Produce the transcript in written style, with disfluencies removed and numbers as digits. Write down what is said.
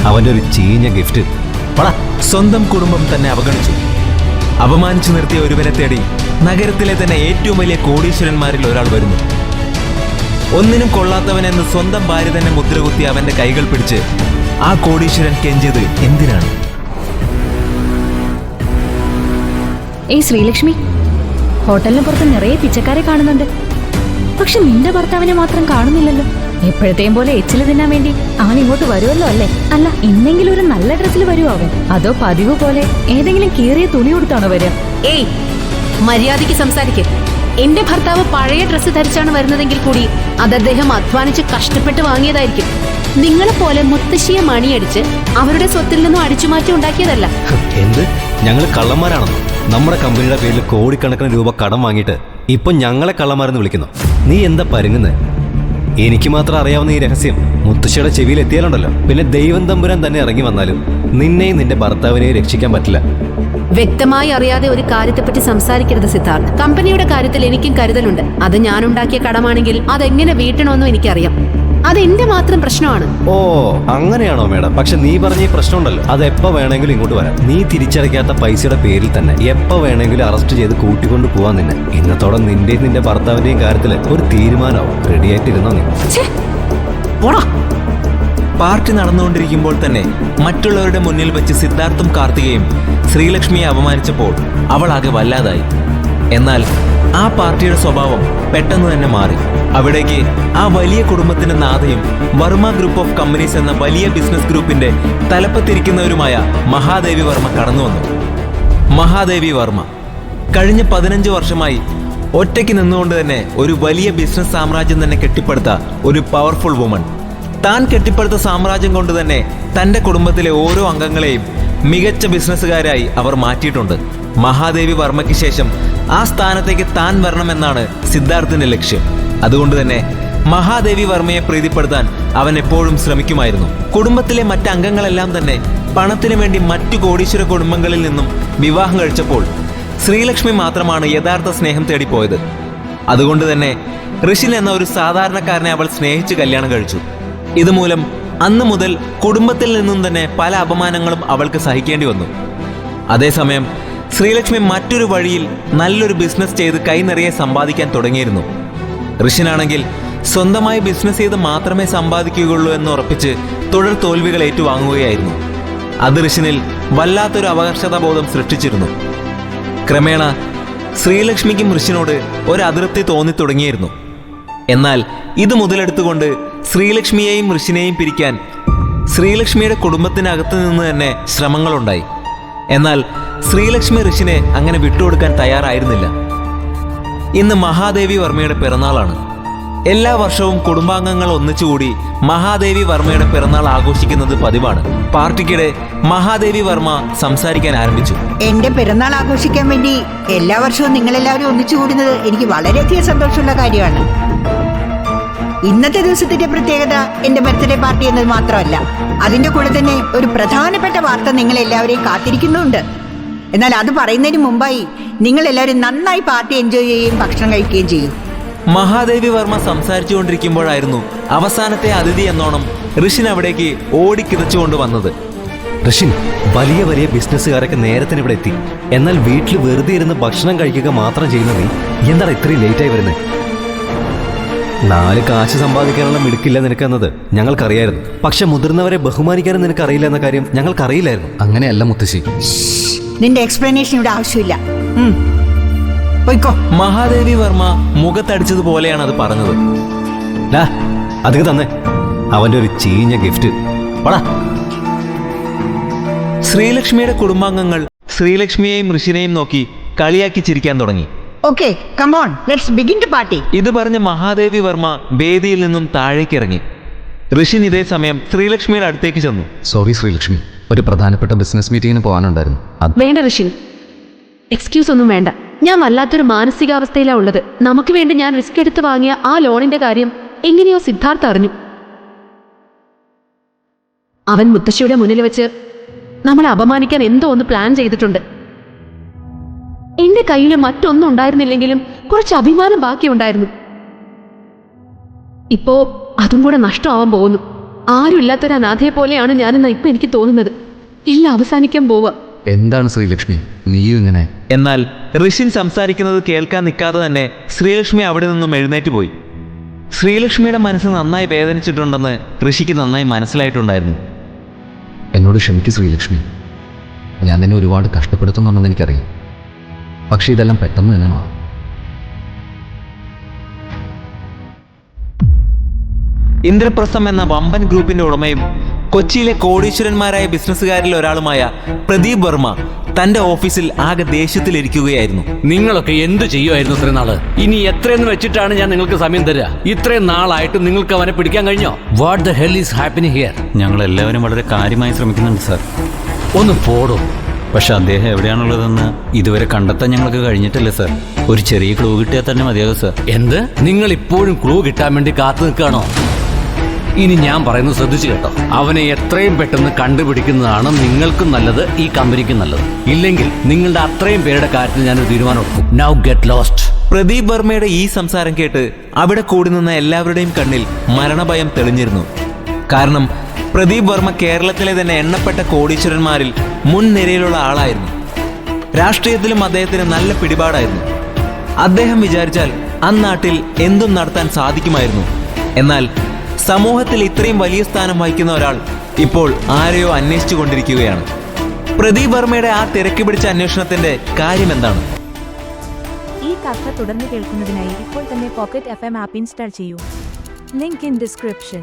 അവന്റെ ഒരു ചീഞ്ഞ ഗിഫ്റ്റ്. സ്വന്തം കുടുംബം തന്നെ അവഗണിച്ചു. അപമാനിച്ചു നിർത്തിയ ഒരുവനെ തേടി നഗരത്തിലെ തന്നെ ഏറ്റവും വലിയ കോടീശ്വരന്മാരിൽ ഒരാൾ വരുന്നു. ഒന്നിനും കൊള്ളാത്തവനെന്ന് സ്വന്തം ഭാര്യ തന്നെ മുദ്രകുത്തി അവന്റെ കൈകൾ പിടിച്ച് ആ കോടീശ്വരൻ കെഞ്ചത് എന്തിനാണ്? ഏയ് ശ്രീലക്ഷ്മി, ഹോട്ടലിന് പുറത്ത് നിറയെ പിച്ചക്കാരെ കാണുന്നുണ്ട്. പക്ഷെ നിന്റെ ഭർത്താവിനെ മാത്രം കാണുന്നില്ലല്ലോ. എപ്പോഴത്തെയും പോലെ എച്ചില് തിന്നാൻ വേണ്ടി അവൻ ഇങ്ങോട്ട് വരുമല്ലോ അല്ലേ? അല്ല, ഇന്നെങ്കിലും ഒരു നല്ല ഡ്രസ്സിൽ വരുമോ അവൻ? അതോ പതിവ് പോലെ ഏതെങ്കിലും കീറിയ തുണി കൊടുത്താണോ വരിക? ഏയ്, മര്യാദയ്ക്ക് സംസാരിക്കേ. എന്റെ ഭർത്താവ് പഴയ ഡ്രസ്സ് ധരിച്ചാണ് വരുന്നതെങ്കിൽ കൂടി അത് അദ്ദേഹം അധ്വാനിച്ച് കഷ്ടപ്പെട്ട് വാങ്ങിയതായിരിക്കും. നിങ്ങളെപ്പോലെ മുത്തശ്ശിയെ മണിയടിച്ച് അവരുടെ സ്വത്തിൽ നിന്നും അടിച്ചുമാറ്റി ഉണ്ടാക്കിയതല്ല. എന്ത്? ഞങ്ങൾ കള്ളന്മാരാണെന്നോ? നമ്മുടെ കമ്പനിയുടെ പേരിൽ കോടിക്കണക്കിന് രൂപ കടം വാങ്ങിയിട്ട് ഇപ്പൊ ഞങ്ങളെ കള്ളന്മാരെന്ന് വിളിക്കുന്നു. നീ എന്താ പരുങ്ങുന്നത്? എനിക്ക് മാത്രം അറിയാവുന്ന ഈ രഹസ്യം മുത്തശ്ശിയുടെ ചെവിയിൽ എത്തിയാലുണ്ടല്ലോ, പിന്നെ ദൈവം തമ്പുരാൻ തന്നെ ഇറങ്ങി വന്നാലും നിന്നെയും നിന്റെ ഭർത്താവിനെയും രക്ഷിക്കാൻ പറ്റില്ല. വ്യക്തമായി അറിയാതെ ഒരു കാര്യത്തെപ്പറ്റി സംസാരിക്കരുത് സിദ്ധാർത്ഥ്. കമ്പനിയുടെ കാര്യത്തിൽ എനിക്കും കരുതലുണ്ട്. അത് ഞാനുണ്ടാക്കിയ കടമാണെങ്കിൽ അതെങ്ങനെ വീട്ടണമെന്നും എനിക്കറിയാം. അത് എന്റെ മാത്രം പ്രശ്നമാണ്. ഓ, അങ്ങനെയാണോ മേഡം? പക്ഷെ നീ പറഞ്ഞ ഈ പ്രശ്നമുണ്ടല്ലോ, അത് എപ്പോ വേണമെങ്കിലും ഇങ്ങോട്ട് വരാം. നീ തിരിച്ചടയ്ക്കാത്ത പൈസയുടെ പേരിൽ തന്നെ എപ്പോ വേണമെങ്കിലും അറസ്റ്റ് ചെയ്ത് കൂട്ടിക്കൊണ്ട് പോവാൻ നിന്നെ. ഇന്നത്തോടെ നിന്റെയും നിന്റെ ഭർത്താവിന്റെയും കാര്യത്തിൽ ഒരു തീരുമാനമാവും. റെഡിയായിട്ടിരുന്നോ നീ? പാർട്ടി നടന്നുകൊണ്ടിരിക്കുമ്പോൾ തന്നെ മറ്റുള്ളവരുടെ മുന്നിൽ വെച്ച് സിദ്ധാർത്ഥും കാർത്തികയും ശ്രീലക്ഷ്മിയെ അപമാനിച്ചപ്പോൾ അവൾ ആകെ വല്ലാതായി. എന്നാൽ ആ പാർട്ടിയുടെ സ്വഭാവം പെട്ടെന്ന് തന്നെ മാറി. അവിടേക്ക് ആ വലിയ കുടുംബത്തിന്റെ നാഥയും വർമ്മ ഗ്രൂപ്പ് ഓഫ് കമ്പനീസ് എന്ന വലിയ ബിസിനസ് ഗ്രൂപ്പിന്റെ തലപ്പത്തിരിക്കുന്നവരുമായ മഹാദേവി വർമ്മ കടന്നു വന്നു. മഹാദേവി വർമ്മ കഴിഞ്ഞ 15 വർഷമായി ഒറ്റയ്ക്ക് നിന്നുകൊണ്ട് തന്നെ ഒരു വലിയ ബിസിനസ് സാമ്രാജ്യം തന്നെ കെട്ടിപ്പടുത്ത ഒരു പവർഫുൾ വുമൺ. താൻ കെട്ടിപ്പടുത്ത സാമ്രാജ്യം കൊണ്ട് തന്നെ തന്റെ കുടുംബത്തിലെ ഓരോ അംഗങ്ങളെയും മികച്ച ബിസിനസ്സുകാരായി അവർ മാറ്റിയിട്ടുണ്ട്. മഹാദേവി വർമ്മയ്ക്ക് ശേഷം ആ സ്ഥാനത്തേക്ക് താൻ വരണമെന്നാണ് സിദ്ധാർത്ഥിന്റെ ലക്ഷ്യം. അതുകൊണ്ട് തന്നെ മഹാദേവി വർമ്മയെ പ്രീതിപ്പെടുത്താൻ അവൻ എപ്പോഴും ശ്രമിക്കുമായിരുന്നു. കുടുംബത്തിലെ മറ്റ് അംഗങ്ങളെല്ലാം തന്നെ പണത്തിനു വേണ്ടി മറ്റു കോടീശ്വര കുടുംബങ്ങളിൽ നിന്നും വിവാഹം കഴിച്ചപ്പോൾ ശ്രീലക്ഷ്മി മാത്രമാണ് യഥാർത്ഥ സ്നേഹം തേടിപ്പോയത്. അതുകൊണ്ട് തന്നെ ഋഷിൻ എന്ന ഒരു സാധാരണക്കാരനെ അവൾ സ്നേഹിച്ച് കല്യാണം കഴിച്ചു. ഇതുമൂലം അന്നു മുതൽ കുടുംബത്തിൽ നിന്നും തന്നെ പല അപമാനങ്ങളും അവൾക്ക് സഹിക്കേണ്ടി വന്നു. അതേസമയം ശ്രീലക്ഷ്മി മറ്റൊരു വഴിയിൽ നല്ലൊരു ബിസിനസ് ചെയ്ത് കൈ നിറയെ സമ്പാദിക്കാൻ തുടങ്ങിയിരുന്നു. ഋഷിനാണെങ്കിൽ സ്വന്തമായി ബിസിനസ് ചെയ്ത് മാത്രമേ സമ്പാദിക്കുകയുള്ളൂ എന്ന് ഉറപ്പിച്ച് തുടർ തോൽവികൾ ഏറ്റുവാങ്ങുകയായിരുന്നു. അത് ഋഷിനിൽ വല്ലാത്തൊരു അപകർഷതാബോധം സൃഷ്ടിച്ചിരുന്നു. ക്രമേണ ശ്രീലക്ഷ്മിക്കും ഋഷിനോട് ഒരു അതൃപ്തി തോന്നി തുടങ്ങിയിരുന്നു. എന്നാൽ ഇത് മുതലെടുത്തുകൊണ്ട് ശ്രീലക്ഷ്മിയെയും ഋഷിനെയും പിരിക്കാൻ ശ്രീലക്ഷ്മിയുടെ കുടുംബത്തിനകത്ത് നിന്ന് തന്നെ ശ്രമങ്ങളുണ്ടായി. എന്നാൽ ശ്രീലക്ഷ്മി ഋഷിനെ അങ്ങനെ വിട്ടുകൊടുക്കാൻ തയ്യാറായിരുന്നില്ല. ഇന്ന് മഹാദേവി വർമ്മയുടെ പിറന്നാളാണ്. എല്ലാ വർഷവും കുടുംബാംഗങ്ങൾ ഒന്നിച്ചുകൂടി മഹാദേവി വർമ്മയുടെ പിറന്നാൾ ആഘോഷിക്കുന്നത് പതിവാണ്. പാർട്ടിക്കിടെ മഹാദേവി വർമ്മ സംസാരിക്കാൻ ആരംഭിച്ചു. എന്റെ പിറന്നാൾ ആഘോഷിക്കാൻ വേണ്ടി എല്ലാ വർഷവും നിങ്ങളെല്ലാവരും ഒന്നിച്ചു കൂടുന്നത് എനിക്ക് വളരെയധികം സന്തോഷമുള്ള കാര്യമാണ്. ഇന്നത്തെ ദിവസത്തിന്റെ പ്രത്യേകത എന്റെ ബർത്ത്ഡേ പാർട്ടി എന്നത് മാത്രമല്ല, അതിന്റെ കൂടെ തന്നെ ഒരു പ്രധാനപ്പെട്ട വാർത്ത നിങ്ങൾ എല്ലാവരെയും കാത്തിരിക്കുന്നുണ്ട്. എന്നാൽ അത് പറയുന്നതിന് മുമ്പായി നിങ്ങൾ എല്ലാവരും നന്നായി പാർട്ടി എൻജോയ് ചെയ്യുകയും ഭക്ഷണം കഴിക്കുകയും ചെയ്യും. മഹാദേവി വർമ്മ സംസാരിച്ചുകൊണ്ടിരിക്കുമ്പോഴായിരുന്നു അവസാനത്തെ അതിഥി എന്നോണം ഋഷിൻ അവിടേക്ക് ഓടിക്കിതച്ചുകൊണ്ട് വന്നത്. ഋഷിൻ, വലിയ വലിയ ബിസിനസ്സുകാരൊക്കെ നേരത്തിന് ഇവിടെ എത്തി. എന്നാൽ വീട്ടിൽ വെറുതെ ഇരുന്ന് ഭക്ഷണം കഴിക്കുക മാത്രം ചെയ്യുന്ന നീ എന്താണ് ഇത്രയും ലേറ്റായി വരുന്നത്? 4 കാശ് സമ്പാദിക്കാനുള്ള മിടുക്കില്ല നിനക്കെന്നത് ഞങ്ങൾക്കറിയായിരുന്നു. പക്ഷെ മുതിർന്നവരെ ബഹുമാനിക്കാനും നിനക്കറിയില്ല എന്ന കാര്യം ഞങ്ങൾക്കറിയില്ലായിരുന്നു. അങ്ങനെയല്ല മുത്തശ്ശി. നിന്റെ എക്സ്പ്ലനേഷൻ ഇവിടെ ആവശ്യമില്ല. മഹാദേവി വർമ്മ മുഖത്തടിച്ചതുപോലെയാണ് അത് പറഞ്ഞത്. അധികം തന്നെ അവന്റെ ഒരു ചീഞ്ഞ ഗിഫ്റ്റ്. ശ്രീലക്ഷ്മിയുടെ കുടുംബാംഗങ്ങൾ ശ്രീലക്ഷ്മിയെയും ഋഷിനെയും നോക്കി കളിയാക്കി ചിരിക്കാൻ തുടങ്ങി. Okay, come on, let's begin to party. ഇത് പറഞ്ഞ മഹാദേവി വർമ്മ വേദിയിൽ നിന്നും താഴേക്ക് ഇറങ്ങി. ഋഷിൻ ഇതേ സമയം ശ്രീലക്ഷ്മിയുടെ അടുത്തേക്ക് ചെന്നു. സോറി ശ്രീലക്ഷ്മി, ഒരു പ്രധാനപ്പെട്ട ബിസിനസ് മീറ്റിങ്ങിന് പോകാനുണ്ടായിരുന്നു. വേണ്ട ഋഷിൻ, എക്സ്ക്യൂസ് ഒന്നും വേണ്ട. ഞാൻ വല്ലാത്തൊരു മാനസികാവസ്ഥയിലാണ് ഉള്ളത്. നമുക്ക് വേണ്ടി ഞാൻ റിസ്ക് എടുത്ത് വാങ്ങിയ ആ ലോണിന്റെ കാര്യം എങ്ങനെയോ സിദ്ധാർത്ഥ അറിഞ്ഞു. അവൻ മുത്തശ്ശിയുടെ മുന്നിൽ വെച്ച് നമ്മളെ അപമാനിക്കാൻ എന്തോ ഒന്ന് പ്ലാൻ ചെയ്തിട്ടുണ്ട്. എന്റെ കയ്യിൽ മറ്റൊന്നും ഉണ്ടായിരുന്നില്ലെങ്കിലും കുറച്ച് അഭിമാനം ബാക്കിയുണ്ടായിരുന്നു. ഇപ്പോ അതും കൂടെ നഷ്ടമാവാൻ പോകുന്നു. ആരുമില്ലാത്തൊരു അനാഥയെ പോലെയാണ് ഞാനെന്നാ ഇപ്പൊ എനിക്ക് തോന്നുന്നത്. എല്ലാം അവസാനിക്കാൻ പോവാ. എന്താണ് ശ്രീലക്ഷ്മി നീയും ഇങ്ങനെ? എന്നാൽ ഋഷിൻ സംസാരിക്കുന്നത് കേൾക്കാൻ നിൽക്കാതെ തന്നെ ശ്രീലക്ഷ്മി അവിടെ നിന്നും എഴുന്നേറ്റ് പോയി. ശ്രീലക്ഷ്മിയുടെ മനസ്സ് നന്നായി വേദനിച്ചിട്ടുണ്ടെന്ന് ഋഷിക്ക് നന്നായി മനസ്സിലായിട്ടുണ്ടായിരുന്നു. എന്നോട് ക്ഷമിക്കൂ ശ്രീലക്ഷ്മി. ഞാൻ നിന്നെ ഒരുപാട് കഷ്ടപ്പെടുത്തുന്നുണ്ടെന്ന് എനിക്കറിയാം. പക്ഷേ ഇതെല്ലാം പെട്ടെന്ന് തന്നെ മാറും. ഇന്ദ്രപ്രസ്ഥം എന്ന വമ്പൻ ഗ്രൂപ്പിന്റെ ഉടമയും കൊച്ചിയിലെ കോടീശ്വരന്മാരായ ബിസിനസ്സുകാരിൽ ഒരാളുമായ പ്രദീപ് വർമ്മ തന്റെ ഓഫീസിൽ ആകെ ദേഷ്യത്തിലിരിക്കുകയായിരുന്നു. നിങ്ങളൊക്കെ എന്ത് ചെയ്യുമായിരുന്നു ഇത്രയും നാള്? ഇനി എത്രയെന്ന് വെച്ചിട്ടാണ് ഞാൻ നിങ്ങൾക്ക് സമയം തരിക? ഇത്രയും നാളായിട്ട് നിങ്ങൾക്ക് അവനെ പിടിക്കാൻ കഴിഞ്ഞോ? What the hell is happening here? ഞങ്ങൾ എല്ലാവരും വളരെ കാര്യമായി ശ്രമിക്കുന്നുണ്ട് സാർ. ഒന്ന് പോടും. പക്ഷെ അദ്ദേഹം എവിടെയാണുള്ളതെന്ന് ഇതുവരെ കണ്ടെത്താൻ ഞങ്ങൾക്ക് കഴിഞ്ഞിട്ടില്ല സാർ. ഒരു ചെറിയ ക്ലൂ കിട്ടിയാൽ തന്നെ മതിയാകും സാർ. എന്ത്? നിങ്ങൾ ഇപ്പോഴും ക്ലൂ കിട്ടാൻ വേണ്ടി കാത്തു നിൽക്കുകയാണോ? ഇനി ഞാൻ പറയുന്നത് ശ്രദ്ധിച്ചു കേട്ടോ. അവനെ എത്രയും പെട്ടെന്ന് കണ്ടുപിടിക്കുന്നതാണ് നിങ്ങൾക്കും നല്ലത്, ഈ കമ്പനിക്കും നല്ലത്. ഇല്ലെങ്കിൽ നിങ്ങളുടെ അത്രയും പേരുടെ കാര്യത്തിൽ ഞാനൊരു തീരുമാനം എടുക്കും. Now get lost. പ്രദീപ് വർമ്മയുടെ ഈ സംസാരം കേട്ട് അവിടെ കൂടി നിന്ന എല്ലാവരുടെയും കണ്ണിൽ മരണഭയം തെളിഞ്ഞിരുന്നു. കാരണം പ്രദീപ് വർമ്മ കേരളത്തിലെ തന്നെ എണ്ണപ്പെട്ട കോടീശ്വരന്മാരിൽ മുൻനിരയിലുള്ള ആളായിരുന്നു. രാഷ്ട്രീയത്തിലും അദ്ദേഹത്തിന് നല്ല പിടിപാടായിരുന്നു. അദ്ദേഹം വിചാരിച്ചാൽ അന്നാട്ടിൽ എന്തും നടത്താൻ സാധിക്കുമായിരുന്നു. എന്നാൽ സമൂഹത്തിൽ ഇത്രയും വലിയ സ്ഥാനം വഹിക്കുന്ന ഒരാൾ ഇപ്പോൾ ആരെയോ അന്വേഷിച്ചു കൊണ്ടിരിക്കുകയാണ്. പ്രദീപ് വർമ്മയുടെ ആ തിരക്ക് പിടിച്ച അന്വേഷണത്തിന്റെ കാര്യം എന്താണ്? ഈ കഥ തുടർന്ന് കേൾക്കുന്നതിനായി ഇപ്പോൾ തന്നെ പോക്കറ്റ് FM ആപ്പ് ഇൻസ്റ്റാൾ ചെയ്യൂ. Link in description.